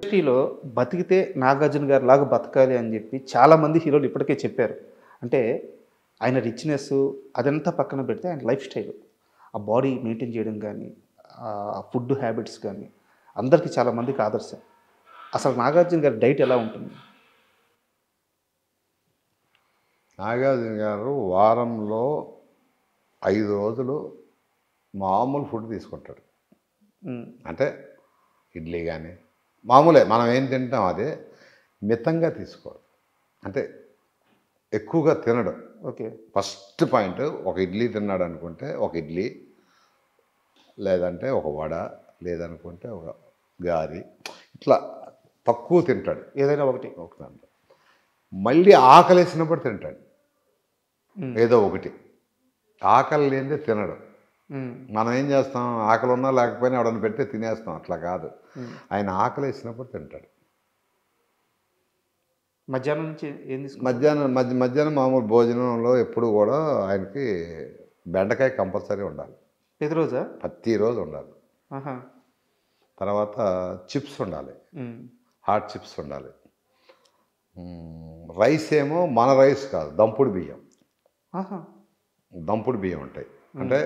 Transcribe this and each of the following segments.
ఇండస్ట్రీలో బతికితే నాగార్జున గారి లాగా బతకాలి అని చెప్పి చాలామంది హీరోలు ఇప్పటికే చెప్పారు. అంటే ఆయన రిచ్‌నెస్ అదంతా పక్కన పెడితే ఆయన లైఫ్ స్టైల్, ఆ బాడీ మెయింటైన్ చేయడం కానీ, ఫుడ్ హ్యాబిట్స్ కానీ అందరికీ చాలామందికి ఆదర్శం. అసలు నాగార్జున గారి డైట్ ఎలా ఉంటుంది? నాగార్జున గారు వారంలో 5 రోజులు మామూలు ఫుడ్ తీసుకుంటాడు. హ్మ్. అంటే ఇడ్లీ కానీ మామూలే, మనం ఏం తింటాం అదే, మితంగా తీసుకోడు. అంటే ఎక్కువగా తినడు. ఓకే. ఫస్ట్ పాయింట్, ఒక ఇడ్లీ తిన్నాడు అనుకుంటే ఒక ఇడ్లీ, లేదంటే ఒక వడ, లేదనుకుంటే ఒక గారి, ఇట్లా తక్కువ తింటాడు. ఏదైనా ఒకటి. ఒక దాంట్లో మళ్ళీ ఆకలేసినప్పుడు తింటాడు ఏదో ఒకటి. ఆకలి లేనిదే తినడు. మనం ఏం చేస్తాం, ఆకలి ఉన్నా లేకపోయినా ఎవడన్నా పెడితే తినేస్తాం. అట్లా కాదు, ఆయన ఆకలి వేసినప్పుడు తింటాడు. మధ్యాహ్నం నుంచి ఏం తీసుకుంటారు? మధ్యాహ్నం మామూలు భోజనంలో ఎప్పుడు కూడా ఆయనకి బెండకాయ కంపల్సరీ ఉండాలి. ప్రతిరోజా? ప్రతిరోజు ఉండాలి. ఆహా. తర్వాత చిప్స్ ఉండాలి, హాట్ చిప్స్ ఉండాలి. రైస్ ఏమో మన రైస్ కాదు, దంపుడు బియ్యం. ఆహా. దంపుడు బియ్యం ఉంటాయి. అంటే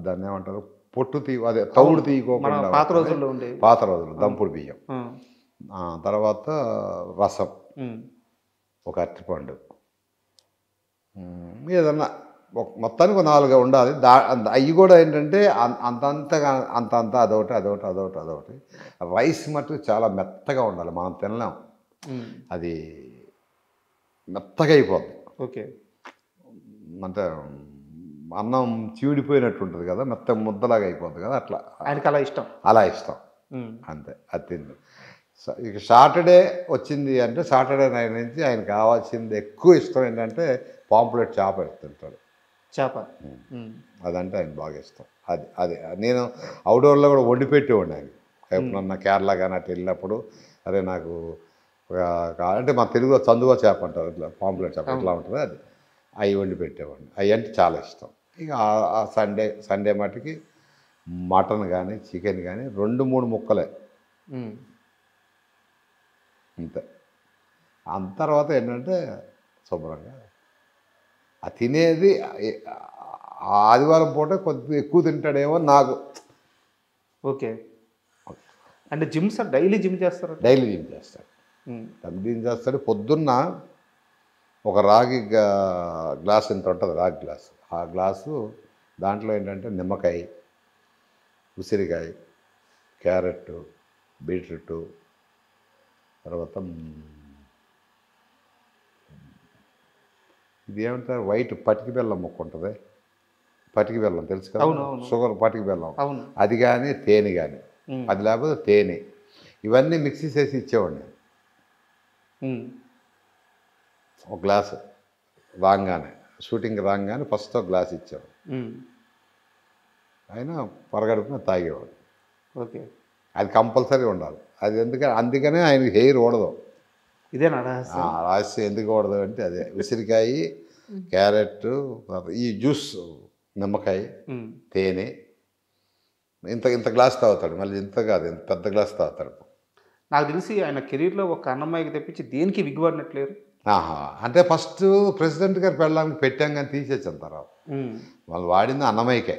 దాన్ని ఏమంటారు, పొట్టు అదే తౌడు తీయకోకుండా పాత రోజుల్లో ఉండే పాత రోజులు దంపుడు బియ్యం. తర్వాత రసం, ఒక అరటిపండు, ఏదన్నా మొత్తానికి 4 ఉండాలి. అవి కూడా ఏంటంటే అంత అదొకటి. రైస్ మటుకు చాలా మెత్తగా ఉండాలి, మనం తినలేం. అది మెత్తగా అయిపోద్ది. ఓకే. అంటే అన్నం చీడిపోయినట్టు ఉంటుంది కదా, మెత్త ముద్దలాగా అయిపోద్ది కదా, అట్లా ఆయనకి అలా ఇష్టం. అలా ఇష్టం. అంతే, అది తింది. ఇక సాటర్డే వచ్చింది అంటే సాటర్డే నైట్ నుంచి ఆయన కావాల్సింది ఎక్కువ ఇష్టం ఏంటంటే పాంప్లెట్ చేప తింటాడు. చేప అదంటే ఆయన బాగా ఇష్టం. అది నేను అవుట్డోర్లో కూడా వండి పెట్టేవాడిని ఆయన. ఎప్పుడన్నా కేరళ కానీ అటు వెళ్ళినప్పుడు, అరే నాకు అంటే మా తెలుగులో చందువ చేప అంటారు, ఇట్లా పాంప్లెట్ చేప ఎట్లా ఉంటుంది, అది అవి వండి పెట్టేవాడిని. అవి అంటే చాలా ఇష్టం. ఇక ఆ సండే మటుకి మటన్ కానీ చికెన్ కానీ 2-3 ముక్కలే అంతే. అంత తర్వాత ఏంటంటే శుభ్రంగా ఆ తినేది ఆదివారం పూట కొద్దిగా ఎక్కువ తింటాడేమో నాకు. ఓకే. అంటే డైలీ జిమ్ చేస్తారు? డైలీ జిమ్ చేస్తాడు. జిమ్ చేస్తాడు. పొద్దున్న ఒక రాగి గ్లాస్ ఎంత ఉంటుంది, రాగి గ్లాసు, ఆ గ్లాసు దాంట్లో ఏంటంటే నిమ్మకాయ, ఉసిరికాయ, క్యారెట్, బీట్రూట్, తర్వాత ఇది ఏమంటారు, వైట్ పటికి బెల్లం ముక్క ఉంటుంది, పటికి బెల్లం తెలుసు కదా, షుగర్ పటికి బెల్లం, అది కానీ తేనె కానీ, అది లేకపోతే తేనె, ఇవన్నీ మిక్సీ చేసి ఇచ్చేవాడిని. ఒక గ్లాసు రాగానే, షూటింగ్ రాగానే ఫస్ట్ ఒక గ్లాస్ ఇచ్చాడు. ఆయన పరగడుపున తాగేవాడు. ఓకే. అది కంపల్సరీ ఉండాలి. అది అందుకనే ఆయనకి హెయిర్ ఓడదు. ఇదేనా రహస్యం? రహస్యం ఎందుకు ఓడదు అంటే అదే, ఉసిరికాయ, క్యారెట్, ఈ జ్యూస్, నిమ్మకాయ, తేనె, ఇంత గ్లాస్ తాగుతాడు. మళ్ళీ ఇంత కాదు, ఇంత పెద్ద గ్లాస్ తాగుతాడు. నాకు తెలిసి ఆయన కెరీర్లో ఒక అన్నమ్మాయికి తెప్పించి దేనికి విగ్గుపడినట్లేరు. అంటే ఫస్ట్ ప్రెసిడెంట్ గారు పెళ్ళడానికి పెట్టాం కానీ తీసేసాం. తర్వాత వాళ్ళు వాడింది అన్నమయ్యకే.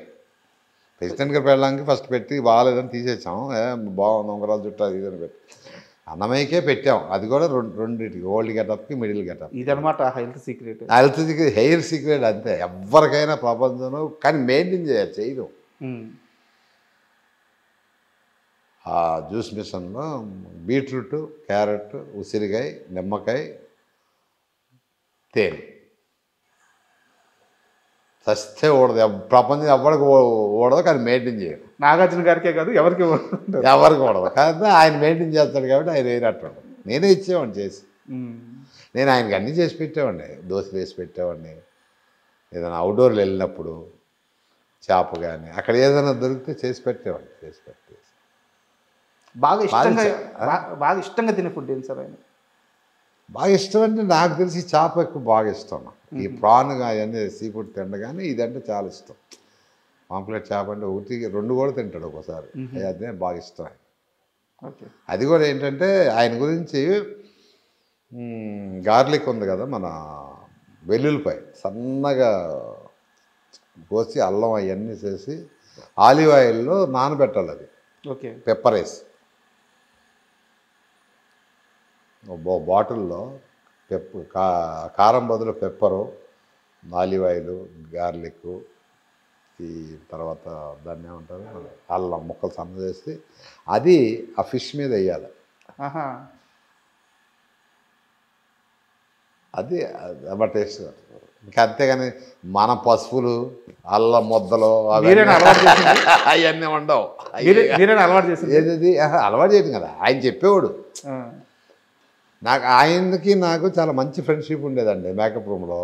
ప్రెసిడెంట్ గారు పెళ్ళడానికి ఫస్ట్ పెట్టి బాగాలేదని తీసేసాం. బాగుంది ఉంగరాలు చుట్టూ ఇదని పెట్టి అన్నమయ్యకే పెట్టాం. అది కూడా రెండింటికి, ఓల్డ్ గెటప్కి, మిడిల్ గెటప్. ఇదనమాట హెల్త్ సీక్రెట్. హెయిర్ సీక్రెట్ అంతే, ఎవరికైనా ప్రపంచంలో. కానీ మెయింటైన్ చేయరు. ఆ జ్యూస్ మిషన్లో బీట్రూట్, క్యారెట్, ఉసిరికాయ, నిమ్మకాయ, తేనె సస్తే ఓడదు. ప్రపంచం ఎవరికి ఓడదు, కానీ మెయింటైన్ చేయరు. నాగార్జున గారికే కాదు, ఎవరికి ఓడదు. కానీ ఆయన మెయింటైన్ చేస్తాడు కాబట్టి ఆయన వేరేట్టు. నేనే ఇచ్చేవాడిని చేసి. నేను ఆయనకి అన్నీ చేసి పెట్టేవాడిని. దోశలు వేసి పెట్టేవాడిని. ఏదైనా అవుట్డోర్లు వెళ్ళినప్పుడు చేప కానీ అక్కడ ఏదైనా దొరికితే చేసి పెట్టేవాడిని. బాగా ఇష్టంగా తినే ఫుడ్ ఏంటి సార్ ఆయన? బాగా ఇష్టం అంటే నాకు తెలిసి చేప ఎక్కువ బాగా ఇష్టం. ఈ ప్రాన్ అవన్నీ సీ ఫుడ్ తిండ, కానీ ఇదంటే చాలా ఇష్టం. పాంప్లెట్ చేప అంటే 1-2 కూడా తింటాడు ఒక్కోసారి. అదే బాగా ఇష్టం. ఓకే. అది కూడా ఏంటంటే ఆయన గురించి గార్లిక్ ఉంది కదా, మన వెల్లుల్లిపాయ సన్నగా కోసి అల్లం అవన్నీ చేసి ఆలివ్ ఆయిల్లో నానబెట్టాలి. అది ఓకే. పెప్పర్ వేసి బాటిల్లో కారం బదులు పెప్పరు, ఆలివ్ ఆయిల్, గార్లిక్, ఈ తర్వాత దాన్ని ఏమంటారు అల్లం ముక్కలు సన్న చేసి అది ఆ ఫిష్ మీద వేయాలి. ఆహా. అది అబ్బా టేస్ట్. ఇంకా అంతేగాని మన పసుపులు, అల్లం ముద్దలు మీరేనా అలవాటు చేసింది? అవన్నీ ఉండవు. మీరేనా అలవాటు చేసింది? ఏది అలవాటు చేయడం కదా, ఆయన చెప్పేవాడు. నాకు ఆయనకి నాకు చాలా మంచి ఫ్రెండ్షిప్ ఉండేదండి మేకప్ రూమ్లో.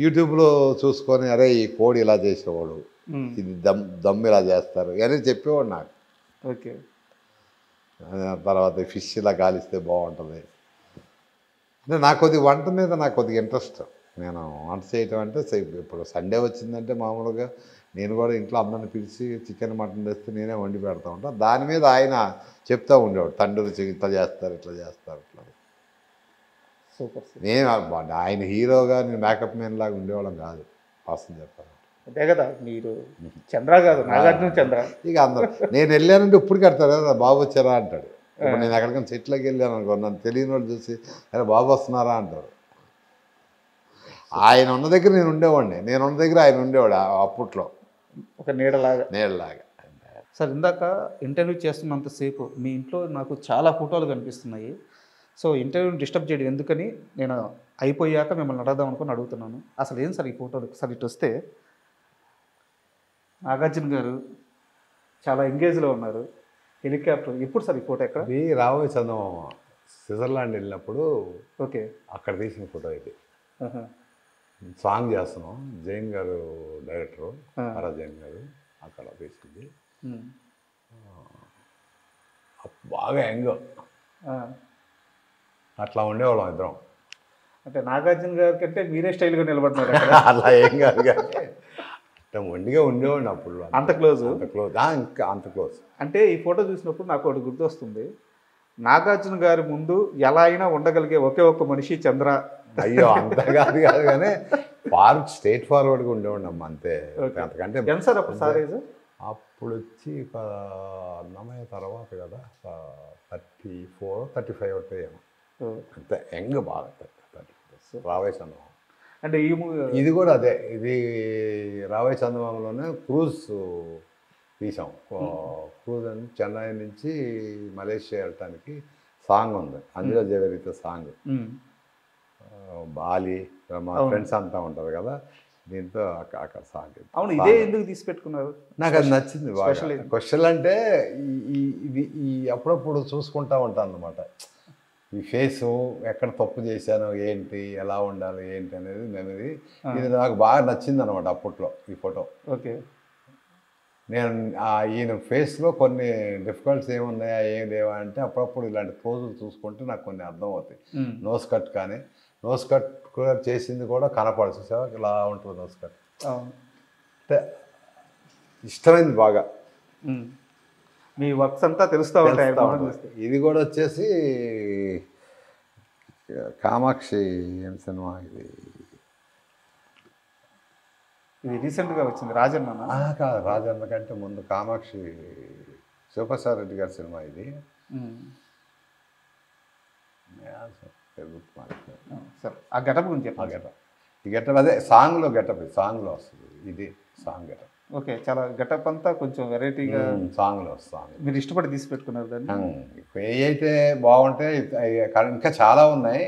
యూట్యూబ్లో చూసుకొని అరే ఈ కోడి ఇలా చేసేవాడు, ఇది దమ్ ఇలా చేస్తారు ఇవన్నీ చెప్పేవాడు నాకు. ఓకే. తర్వాత ఫిష్ ఇలా కాలిస్తే బాగుంటుంది అంటే నాకు కొద్దిగా వంట మీద నాకు కొద్దిగా ఇంట్రెస్ట్. నేను వంట చేయటం అంటే ఇప్పుడు సండే వచ్చిందంటే మామూలుగా నేను కూడా ఇంట్లో అందరిని పిలిచి చికెన్ మటన్ తెస్తే నేనే వండి పెడతా ఉంటాను. దాని మీద ఆయన చెప్తూ ఉండేవాడు, తండ్రి ఇట్లా చేస్తారు ఇట్లా చేస్తారు ఇట్లా. సూపర్. నేను ఆయన హీరోగా నేను మేకప్ మ్యాన్ లాగా ఉండేవాళ్ళం కాదు వాస్తవం చెప్పాలి. అదే కదా, మీరు చంద్ర కాదు నాగార్జున చంద్ర. ఇక అందరూ నేను వెళ్ళానంటే ఇప్పుడు కడతారు కదా బాబు వచ్చారా అంటాడు. ఇప్పుడు నేను ఎక్కడికైనా చెట్లకి వెళ్ళాను అనుకో, నన్ను తెలియని వాళ్ళు చూసి అరే బాబు వస్తున్నారా అంటారు. ఆయన ఉన్న దగ్గర నేను ఉండేవాడిని, నేను ఉన్న దగ్గర ఆయన ఉండేవాడు అప్పట్లో ఒక నీడలాగా. నీడలాగా. సార్ ఇందాక ఇంటర్వ్యూ చేస్తున్నంతసేపు మీ ఇంట్లో నాకు చాలా ఫోటోలు కనిపిస్తున్నాయి. సో ఇంటర్వ్యూని డిస్టర్బ్ చేయడం ఎందుకని నేను అయిపోయాక మిమ్మల్ని అడగదాం అనుకుని అడుగుతున్నాను. అసలు ఏం సార్ ఈ ఫోటోలు? సార్ ఇటు వస్తే నాగార్జున గారు చాలా ఎంగేజ్లో ఉన్నారు. హెలికాప్టర్. ఎప్పుడు సార్ ఈ ఫోటో ఎక్కడ? ఇది రాబోయే చందమామ స్విట్జర్లాండ్ వెళ్ళినప్పుడు ఓకే. అక్కడ తీసిన ఫోటో ఇది. సాంగ్ చేస్తున్నాం, జైన్ గారు డైరెక్టరు, ఆరా జైన్ గారు అక్కడ తీసింది. బాగా యంగ్, అట్లా ఉండేవాళ్ళం ఇద్దరం. అంటే నాగార్జున గారి కంటే మీరే స్టైల్గా నిలబడినారు. అలా ఏం కాదు కానీ మొండిగా ఉండేవాడిని అప్పుడు. అంత క్లోజ్? అంత క్లోజ్, ఇంకా అంత క్లోజ్. అంటే ఈ ఫోటో చూసినప్పుడు నాకు ఒకటి గుర్తొస్తుంది. నాగార్జున గారి ముందు ఎలా అయినా ఉండగలిగే ఒకే ఒక్క మనిషి చంద్ర. అయ్యో అంత కాదు కానీ స్ట్రైట్ ఫార్వర్డ్గా ఉండేవాడిని అమ్మ అంతే. అంతకంటే ఎంత సార్ అప్పుడు సార్ ఏజ్? అప్పుడు వచ్చి అన్నమయ్య తర్వాత కదా 34, 35 అవుతాయేమో అంతే. యంగ్ బాగా 34. రాబోయే చందమామ అంటే ఈ మూవీ ఇది కూడా అదే. ఇది రాబోయే చందమామలోనే క్రూజ్ తీసాం. క్రూజ్ అని చెన్నై నుంచి మలేషియా వెళ్ళటానికి సాంగ్ ఉంది, అంజలా జవేరితో సాంగ్. బాలి మా ఫ్రెండ్స్ అంతా ఉంటారు కదా, దీంతో అక్కడ సాంగ్. అవును, ఇదే ఎందుకు తీసి పెట్టుకున్నారు? నాకు అది నచ్చింది బాగా. క్వశ్చన్ అంటే ఈ అప్పుడప్పుడు చూసుకుంటా ఉంటాను అన్నమాట. ఈ ఫేసు ఎక్కడ తప్పు చేశాను, ఏంటి, ఎలా ఉండాలి, ఏంటి అనేది మెమరీ. ఇది నాకు బాగా నచ్చింది అనమాట అప్పట్లో ఈ ఫోటో. ఓకే. నేను ఈయన ఫేస్లో కొన్ని డిఫికల్ట్స్ ఏమున్నాయా ఏం లేవా అంటే అప్పుడప్పుడు ఇలాంటి పోజులు చూసుకుంటే నాకు కొన్ని అర్థం అవుతాయి. నోస్ కట్ కానీ నోస్ కట్ కూడా చేసింది కూడా కనపడదు, చూసావా ఇలా ఉంటుంది నోస్ కట్. అంటే ఇష్టమైంది బాగా. మీ వర్క్స్ అంతా తెలుస్తూ ఉంటాయి. ఇది కూడా వచ్చేసి కామాక్షి ఏం సినిమా ఇది రీసెంట్గా వచ్చింది, రాజన్న. కాదు, రాజన్న కంటే ముందు కామాక్షి శివప్రసాద్ రెడ్డి గారి సినిమా ఇది. సార్ ఆ గెటప్ గురించి చెప్పండి. ఈ గెటప్ అదే సాంగ్లో గెటప్, సాంగ్లో వస్తుంది ఇది సాంగ్ గెటప్. ఓకే. చాలా గెటప్ అంతా కొంచెం వెరైటీగా సాంగ్లో వస్తుంది. మీరు ఇష్టపడి తీసి పెట్టుకున్నారు దాన్ని. ఏ అయితే బాగుంటాయి, ఇంకా చాలా ఉన్నాయి,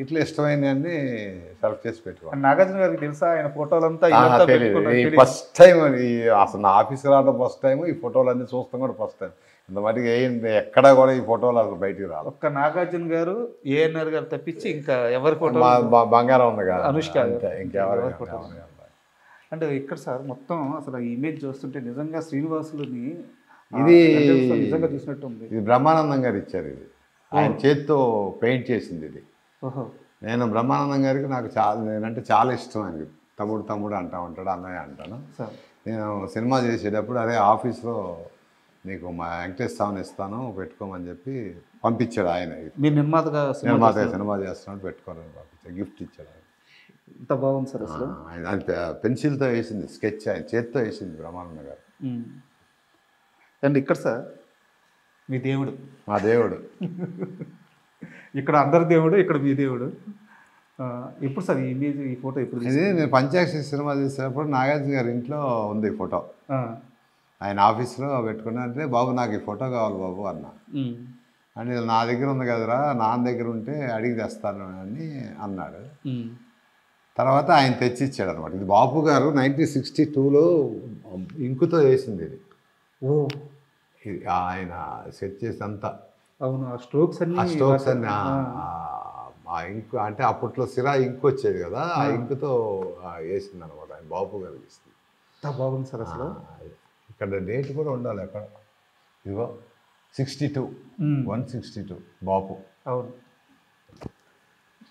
ఇట్లా ఇష్టమైనవన్నీ సెలెక్ట్ చేసి పెట్టుకోవాలి. నాగార్జున గారికి తెలుసా ఆయన ఫోటోలంతా? ఫస్ట్ టైం అసలు నా ఆఫీస్కి రావడం ఫస్ట్ టైం, ఈ ఫోటోలు అన్నీ చూస్తాం కూడా ఫస్ట్ టైం. ఇంత మటుకు ఎక్కడా కూడా ఈ ఫోటోలు అసలు బయటికి రాదు. ఒక్క నాగార్జున గారు, ఏఎన్ఆర్ గారు తప్పించి ఇంకా ఎవరి ఫోటో? బంగారం ఉంది కదా, అనుష్క, ఇంకెవరు ఫోటో. అంటే ఇక్కడ సార్ మొత్తం అసలు ఈ ఇమేజ్ చూస్తుంటే నిజంగా శ్రీనివాసులని ఇది నిజంగా చూసినట్టు ఉంది. ఇది బ్రహ్మానందం గారు ఇచ్చారు, ఇది ఆయన చేత్తో పెయింట్ చేసింది ఇది. నేను బ్రహ్మానందం గారికి నాకు నేనంటే చాలా ఇష్టం. ఆయనకి తమ్ముడు అంటూ ఉంటాడు, అన్నయ్య అంటాను. నేను సినిమా చేసేటప్పుడు అదే ఆఫీస్లో నీకు మా వెంకటేశ్వర స్వామిని ఇస్తాను పెట్టుకోమని చెప్పి పంపించాడు ఆయన. మీరు నిర్మాతగా సినిమా నిర్మాత సినిమా చేస్తున్నాడు పెట్టుకోవాలని పంపించాడు, గిఫ్ట్ ఇచ్చాడు ఆయన. ఎంత బాగుంది సార్ అసలు. ఆయన అంతే పెన్సిల్తో వేసింది స్కెచ్, ఆయన చేత్తో వేసింది బ్రహ్మానంద గారు. అండ్ ఇక్కడ సార్ మీ దేవుడు, మా దేవుడు. ఇక్కడ అందరి దేవుడు, ఇక్కడ మీ దేవుడు. ఎప్పుడు సార్ ఈ ఇమేజ్, ఈ ఫోటో ఎప్పుడు ఇది నేను పంచాక్షరి సినిమా చేసేటప్పుడు నాగార్జున గారి ఇంట్లో ఉంది ఫోటో. ఆయన ఆఫీస్లో పెట్టుకున్నా అంటే బాబు నాకు ఈ ఫోటో కావాలి బాబు అన్నా. అని నా దగ్గర ఉంది కదరా, నాన్న దగ్గర ఉంటే అడిగి తెస్తాను అని అన్నాడు. తర్వాత ఆయన తెచ్చిచ్చాడు అనమాట. ఇది బాపు గారు 1962లో ఇంకుతో వేసింది ఇది. ఓ ఇది ఆయన సెట్ చేసినంతా. అవును, ఆ స్ట్రోక్స్ అన్ని ఆ ఇంకు అంటే అప్పట్లో సిరా ఇంకు వచ్చేది కదా, ఆ ఇంకుతో వేసింది అనమాట. ఆయన బాపు గారు వేసింది. ఎంత బాగుంది సార్ అసలు. ఇక్కడ డేట్ కూడా ఉండాలి అక్కడ. ఇదిగో 62, 162 బాపు. అవును.